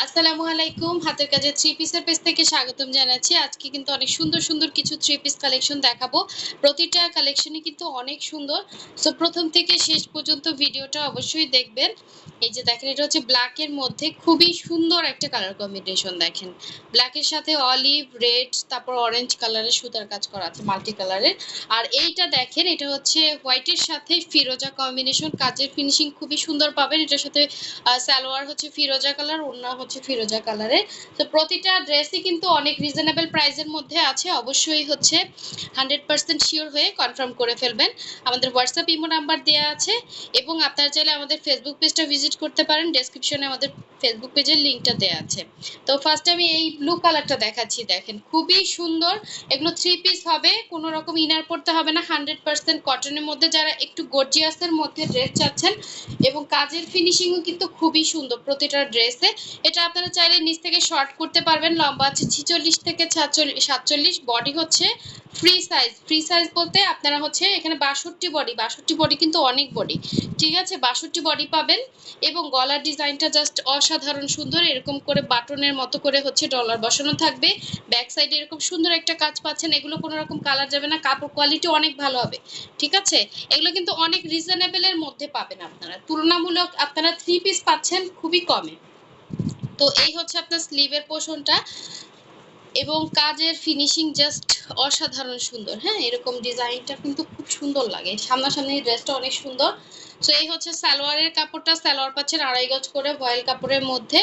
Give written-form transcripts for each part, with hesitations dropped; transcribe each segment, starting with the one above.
আসসালামু আলাইকুম। হাতের কাজে থ্রি পিসের পেজ থেকে স্বাগতম জানাচ্ছি। আজকে কিন্তু অনেক সুন্দর, সুন্দর কিছু থ্রি পিস কালেকশন দেখাবো। প্রতিটা কালেকশনই কিন্তু অনেক সুন্দর। সো ১ম থেকে শেষ পর্যন্ত ভিডিওটা অবশ্যই দেখবেন। এই যে দেখেন এটা হচ্ছে ব্ল্যাক এর মধ্যে খুবই সুন্দর একটা কালার কম্বিনেশন দেখেন। ব্ল্যাক এর সাথে অলিভ, রেড তারপর অরেঞ্জ কালারের সুতার কাজ করা আছে মাল্টি কালারের। আর এইটা দেখেন এটা হচ্ছে হোয়াইট এর সাথে ফিরোজা কম্বিনেশন। কাজের ফিনিশিং খুবই সুন্দর পাবেন। এটার সাথে সালোয়ার হচ্ছে ফিরোজা কালার, ওড়না হচ্ছে ফিরোজা কালারের। তো প্রতিটা ড্রেসই কিন্তু অনেক রিজনেবল প্রাইসের মধ্যে আছে। অবশ্যই হচ্ছে 100% শিওর হয়ে কনফার্ম করে ফেলবেন। আমাদের হোয়াটসঅ্যাপ ইমো নাম্বার দেওয়া আছে এবং আপনারা চাইলে আমাদের ফেসবুক পেজটা ভিজিট করতে পারেন। ডেসক্রিপশনে আমাদের ফেসবুক পেজের লিঙ্কটা দেওয়া আছে। তো ফার্স্ট আমি এই ব্লু কালারটা দেখাচ্ছি, দেখেন খুবই সুন্দর। এগুলো থ্রি পিস হবে, কোনো রকম ইনার পড়তে হবে না। 100% কটনের মধ্যে যারা একটু গর্জিয়াসের মধ্যে ড্রেস চাচ্ছেন এবং কাজের ফিনিশিংও কিন্তু খুবই সুন্দর প্রতিটা ড্রেসে। এটা আপনারা চাইলে নিচ থেকে শর্ট করতে পারবেন। লম্বা আছে 46 থেকে 47, বডি হচ্ছে ফ্রি সাইজ। ফ্রি সাইজ বলতে আপনারা হচ্ছে এখানে 62 বডি কিন্তু অনেক বডি, ঠিক আছে। 62 বডি পাবেন এবং গলার ডিজাইনটা জাস্ট অসাধারণ সুন্দর। এরকম করে বাটনের মতো করে হচ্ছে ডলার বসানো থাকবে। ব্যাক সাইডে এরকম সুন্দর একটা কাজ পাচ্ছেন। এগুলো কোনো রকম কালার যাবে না, কাপড় কোয়ালিটি অনেক ভালো হবে, ঠিক আছে। এগুলো কিন্তু অনেক রিজনেবলের মধ্যে পাবেন আপনারা। তুলনামূলক আপনারা থ্রি পিস পাচ্ছেন খুবই কমে। তো এই হচ্ছে আপনার স্লিভের পোর্শনটা এবং কাজের ফিনিশিং জাস্ট অসাধারণ সুন্দর। হ্যাঁ, এরকম ডিজাইনটা কিন্তু খুব সুন্দর লাগে। সামনাসামনি ড্রেসটা অনেক সুন্দর। তো এই হচ্ছে সালোয়ারের কাপড়টা। সালোয়ার পাচ্ছেন 2.5 গজ করে ভয়েল কাপড়ের মধ্যে।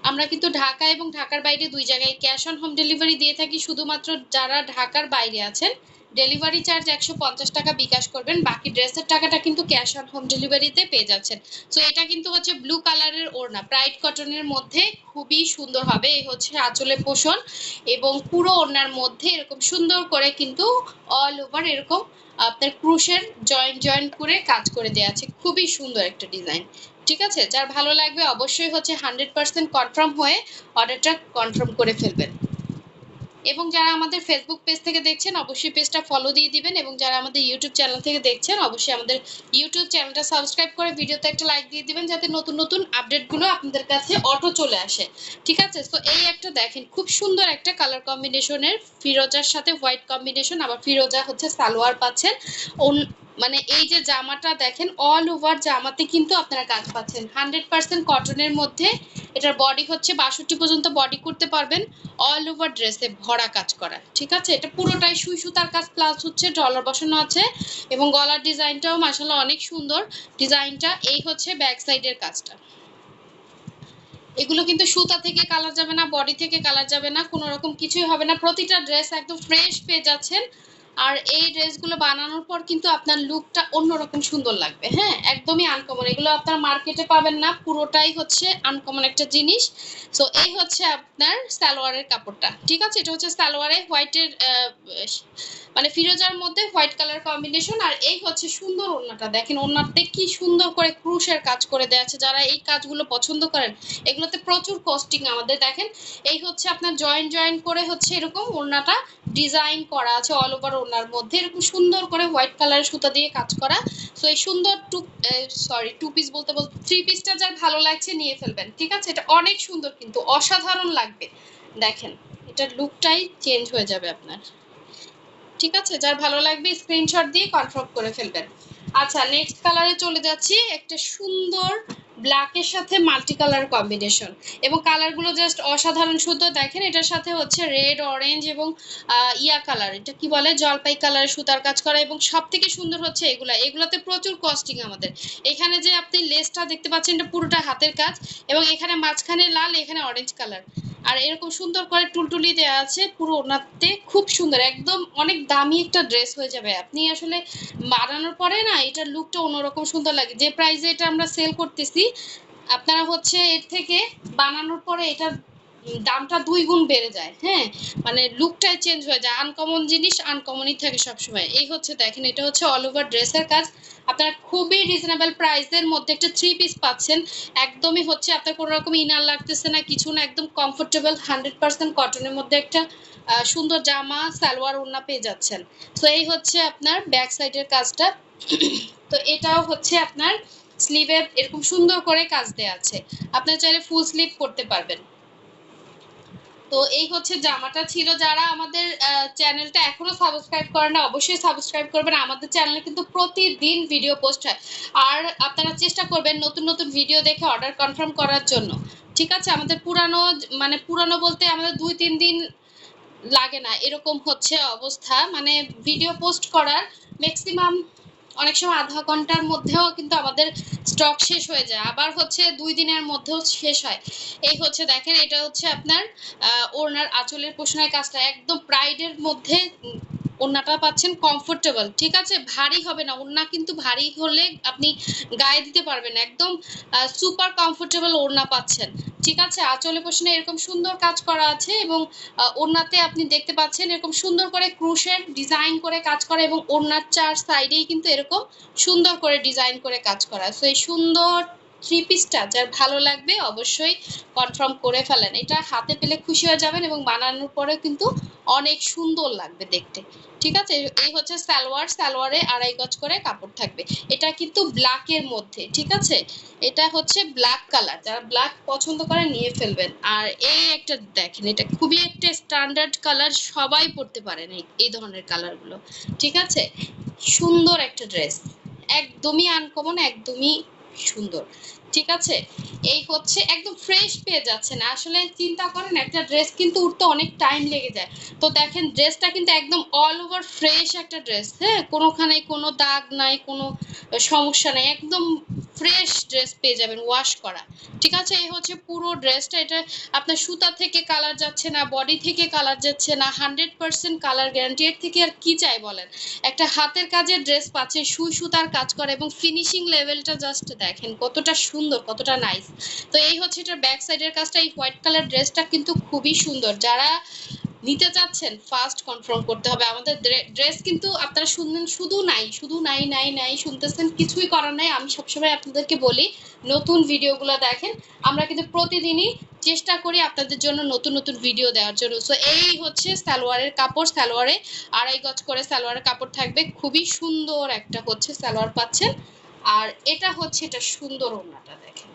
আমরা কিন্তু ঢাকা এবং ঢাকার বাইরে দুই জায়গায় ক্যাশ অন হোম ডেলিভারি দিয়ে থাকি। শুধুমাত্র যারা ঢাকার বাইরে আছেন ডেলিভারি চার্জ 150 টাকা বিকাশ করবেন, বাকি ড্রেসের টাকাটা কিন্তু ক্যাশ অন হোম ডেলিভারিতে পেয়ে যাচ্ছেন। তো এটা কিন্তু হচ্ছে ব্লু কালারের ওড়না, ব্রাইট কটনের মধ্যে খুবই সুন্দর হবে। এই হচ্ছে আঁচলে পোষণ এবং পুরো ওড়নার মধ্যে এরকম সুন্দর করে কিন্তু অল ওভার এরকম আপনার ক্রুশের জয়েন্ট করে কাজ করে দেওয়া আছে। খুবই সুন্দর একটা ডিজাইন, ঠিক আছে। যার ভালো লাগবে অবশ্যই হচ্ছে 100% কনফার্ম হয়ে অর্ডারটা কনফার্ম করে ফেলবেন। এবং যারা আমাদের ফেসবুক পেজ থেকে দেখছেন অবশ্যই পেজটা ফলো দিয়ে দিবেন এবং যারা আমাদের ইউটিউব চ্যানেল থেকে দেখছেন অবশ্যই আমাদের ইউটিউব চ্যানেলটা সাবস্ক্রাইব করে ভিডিওতে একটা লাইক দিয়ে দিবেন যাতে নতুন নতুন আপডেটগুলো আপনাদের কাছে অটো চলে আসে, ঠিক আছে। তো এই একটা দেখেন খুব সুন্দর একটা কালার কম্বিনেশনের ফিরোজার সাথে হোয়াইট কম্বিনেশন, আবার ফিরোজা হচ্ছে সালোয়ার পাচ্ছেন। মানে এই যে জামাটা দেখেন অল ওভার জামাতে কিন্তু আপনারা কাজ পাচ্ছেন 100% কটনের মধ্যে। এটার বডি হচ্ছে 62 পর্যন্ত বডি করতে পারবেন। অল ওভার ড্রেসে ভরা কাজ করা, ঠিক আছে। এটা পুরোটাই সুই সুতার কাজ প্লাস হচ্ছে ডলার বসানো আছে এবং গলার ডিজাইনটাও মাশাআল্লাহ অনেক সুন্দর ডিজাইনটা। এই হচ্ছে ব্যাক সাইডের কাজটা। এগুলো কিন্তু সুতা থেকে কালার যাবে না, বডি থেকে কালার যাবে না, কোনো রকম কিছুই হবে না। প্রতিটা ড্রেস একদম ফ্রেশ পেয়ে যাচ্ছেন। আর এই ড্রেসগুলো বানানোর পর কিন্তু আপনার লুকটা অন্যরকম সুন্দর লাগবে। হ্যাঁ, একদমই আনকমন, এগুলো আপনার মার্কেটে পাবেন না, পুরোটাই হচ্ছে আনকমন একটা জিনিস। সো এই হচ্ছে আপনার সালোয়ারের কাপড়টা, ঠিক আছে। এটা হচ্ছে সালোয়ারে হোয়াইটের মানে ফিরোজার মধ্যে হোয়াইট কালার কম্বিনেশন। আর এই হচ্ছে সুন্দর ওড়নাটা, দেখেন ওড়নাতে কি সুন্দর করে ক্রুশের কাজ করে দেওয়া আছে। যারা এই কাজগুলো পছন্দ করেন এগুলোতে প্রচুর কস্টিং আমাদের। দেখেন এই হচ্ছে আপনার জয়েন্ট করে হচ্ছে এরকম ওড়নাটা ডিজাইন করা আছে অল ওভার ওড়নার মধ্যে এরকম সুন্দর করে হোয়াইট কালারের সুতা দিয়ে কাজ করা। সো এই সুন্দর টু পিস বলতে বলতে থ্রি পিসটা যার ভালো লাগছে নিয়ে ফেলবেন, ঠিক আছে। এটা অনেক সুন্দর কিন্তু অসাধারণ লাগবে। দেখেন এটার লুকটাই চেঞ্জ হয়ে যাবে আপনার, ঠিক আছে। যার ভালো লাগবে স্ক্রিনশট দিয়ে কনফার্ম করে ফেলবেন। আচ্ছা, নেক্সট কালারে চলে যাচ্ছি। একটা সুন্দর ব্ল্যাকের সাথে মাল্টি কালার কম্বিনেশন এবং কালারগুলো জাস্ট অসাধারণ সুন্দর। দেখেন এটার সাথে হচ্ছে রেড, অরেঞ্জ এবং ইয়া কালার, এটা কি বলে, জলপাই কালারের সুতার কাজ করা। এবং সব থেকে সুন্দর হচ্ছে এগুলাতে প্রচুর কস্টিং আমাদের। এখানে যে আপনি লেসটা দেখতে পাচ্ছেন এটা পুরোটা হাতের কাজ এবং এখানে মাঝখানে লাল, এখানে অরেঞ্জ কালার। আর এরকম সুন্দর করে টুলটুলি দেওয়া আছে পুরো ওনাতে, খুব সুন্দর, একদম অনেক দামি একটা ড্রেস হয়ে যাবে। আপনি আসলে বানানোর পরে না এটার লুকটা অন্যরকম সুন্দর লাগে। যে প্রাইসে এটা আমরা সেল করতেছি আপনারা হচ্ছে এর থেকে বানানোর পরে এটার দামটা 2 গুণ বেড়ে যায়। হ্যাঁ, মানে লুকটাই চেঞ্জ হয়ে যায়। আনকমন জিনিস আনকমনই থাকে সবসময়। এই হচ্ছে দেখেন এটা হচ্ছে অল ওভার ড্রেসের কাজ। আপনারা খুবই রিজনেবল প্রাইসের মধ্যে একটা থ্রি পিস পাচ্ছেন। একদমই হচ্ছে আপনার কোনো রকম ইনার লাগতেছে না, কিছু না, একদম কমফোর্টেবল 100% কটনের মধ্যে একটা সুন্দর জামা সালোয়ার ওড়না পেয়ে যাচ্ছেন। তো এই হচ্ছে আপনার ব্যাক সাইডের কাজটা। তো এটাও হচ্ছে আপনার স্লিভে এরকম সুন্দর করে কাজ দেয়া আছে, আপনারা চাইলে ফুল স্লিভ করতে পারবেন। তো এই হচ্ছে জামাটা ছিল। যারা আমাদের চ্যানেলটা এখনো সাবস্ক্রাইব করেন না অবশ্যই সাবস্ক্রাইব করবেন। আমাদের চ্যানেলে কিন্তু প্রতিদিন ভিডিও পোস্ট হয়, আর আপনারা চেষ্টা করবেন নতুন নতুন ভিডিও দেখে অর্ডার কনফার্ম করার জন্য, ঠিক আছে? আমাদের পুরানো, মানে পুরানো বলতে আমাদের 2-3 দিন লাগে না এরকম হচ্ছে অবস্থা, মানে ভিডিও পোস্ট করার ম্যাক্সিমাম অনেক সময় আধা ঘন্টার মধ্যেও কিন্তু আমাদের স্টক শেষ হয়ে যায়, আবার হচ্ছে 2 দিনের মধ্যেও শেষ হয়। এই হচ্ছে দেখেন, এটা হচ্ছে আপনার ওড়নার আঁচলের পোষণের কাজটা একদম প্রাইডের মধ্যে ওড়নাটা পাচ্ছেন কমফোর্টেবল, ঠিক আছে? ভারী হবে না ওড়না, কিন্তু ভারী হলে আপনি গায়ে দিতে পারবেন না, একদম সুপার কমফোর্টেবল ওড়না পাচ্ছেন, ঠিক আছে? আঁচলে পোষণে এরকম সুন্দর কাজ করা আছে, এবং ওড়নাতে আপনি দেখতে পাচ্ছেন এরকম সুন্দর করে ক্রুশের ডিজাইন করে কাজ করা, এবং ওড়নার 4 সাইডেই কিন্তু এরকম সুন্দর করে ডিজাইন করে কাজ করা। সো এই সুন্দর থ্রি পিসটা যার ভালো লাগবে অবশ্যই কনফার্ম করে ফেলেন, এটা হাতে পেলে খুশি হয়ে যাবেন, এবং বানানোর পরে কিন্তু অনেক সুন্দর লাগবে দেখতে, ঠিক আছে? এই হচ্ছে সালোয়ার, সালোয়ারে 2.5 গজ করে কাপড় থাকবে। এটা কিন্তু ব্ল্যাকের মধ্যে, ঠিক আছে? এটা হচ্ছে ব্ল্যাক কালার, যারা ব্ল্যাক পছন্দ করে নিয়ে ফেলবেন। আর এই একটা দেখেন, এটা খুবই একটা স্ট্যান্ডার্ড কালার, সবাই পরতে পারেন এই ধরনের কালারগুলো, ঠিক আছে? সুন্দর একটা ড্রেস, একদমই আনকমন, একদমই সুন্দর, ঠিক আছে? এই হচ্ছে একদম ফ্রেশ পেয়ে যাচ্ছেন। আসলে চিন্তা করেন একটা ড্রেস কিন্তু উঠতে অনেক টাইম লেগে যায়, তো দেখেন ড্রেসটা কিন্তু একদম অল ওভার ফ্রেশ একটা ড্রেস, হ্যাঁ? কোনোখানে কোনো দাগ নাই, কোনো সমস্যা নাই, একদম ফ্রেশ ড্রেস পেয়ে যাবেন ওয়াশ করা, ঠিক আছে? এই হচ্ছে পুরো ড্রেসটা। এটা আপনার সুতা থেকে কালার যাচ্ছে না, বডি থেকে কালার যাচ্ছে না, 100% কালার গ্যারান্টি। এর থেকে আর কি চাই বলেন? একটা হাতের কাজের ড্রেস পাচ্ছে, সুই সুতার কাজ করে, এবং ফিনিশিং লেভেলটা জাস্ট দেখেন কতটা সুন্দর, কতটা নাইস। তো এই হচ্ছে এটার ব্যাক সাইডের কাজটা। এই হোয়াইট কালার ড্রেসটা কিন্তু খুবই সুন্দর, যারা নিতে চাচ্ছেন ফার্স্ট কনফার্ম করতে হবে। আমাদের ড্রেস কিন্তু আপনারা শুনলেন শুধু নাই, শুধু নাই নাই নাই শুনতেছেন, কিছুই করার নাই। আমি সবসময় আপনাদেরকে বলি নতুন ভিডিওগুলো দেখেন, আমরা কিন্তু প্রতিদিনই চেষ্টা করি আপনাদের জন্য নতুন নতুন ভিডিও দেওয়ার জন্য। সো এই হচ্ছে সালোয়ারের কাপড়, সালোয়ারে 2.5 গজ করে সালোয়ারের কাপড় থাকবে, খুবই সুন্দর একটা হচ্ছে সালোয়ার পাচ্ছেন। আর এটা হচ্ছে এটা সুন্দর ওড়নাটা দেখেন,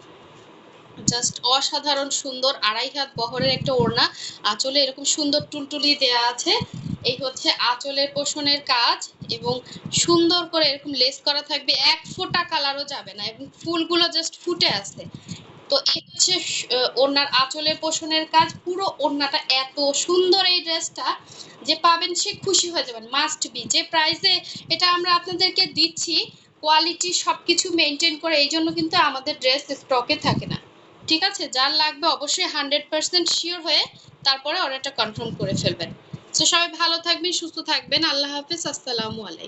জাস্ট অসাধারণ সুন্দর, 2.5 হাত বহরের একটা ওড়না, আঁচলে এরকম সুন্দর টুলটুলি দেয়া আছে। এই হচ্ছে আঁচলের পোষণের কাজ, এবং সুন্দর করে এরকম লেস করা থাকবে, এক ফোঁটা কালারও যাবে না, এবং ফুলগুলো জাস্ট ফুটে আছে। তো এই হচ্ছে ওড়নার আঁচলের পোষণের কাজ, পুরো ওড়নাটা এত সুন্দর। এই ড্রেসটা যে পাবেন সে খুশি হয়ে যাবেন, মাস্ট বি। যে প্রাইসে এটা আমরা আপনাদেরকে দিচ্ছি, কোয়ালিটি সবকিছু মেনটেন করে, এই জন্য কিন্তু আমাদের ড্রেস স্টকে থাকে না, ঠিক আছে? যার লাগবে অবশ্যই 100% শিওর হয়ে তারপরে অর্ডারটা কনফার্ম করে ফেলবেন। তো সবাই ভালো থাকবেন, সুস্থ থাকবেন, আল্লাহ হাফেজ, আসসালামু আলাইকুম।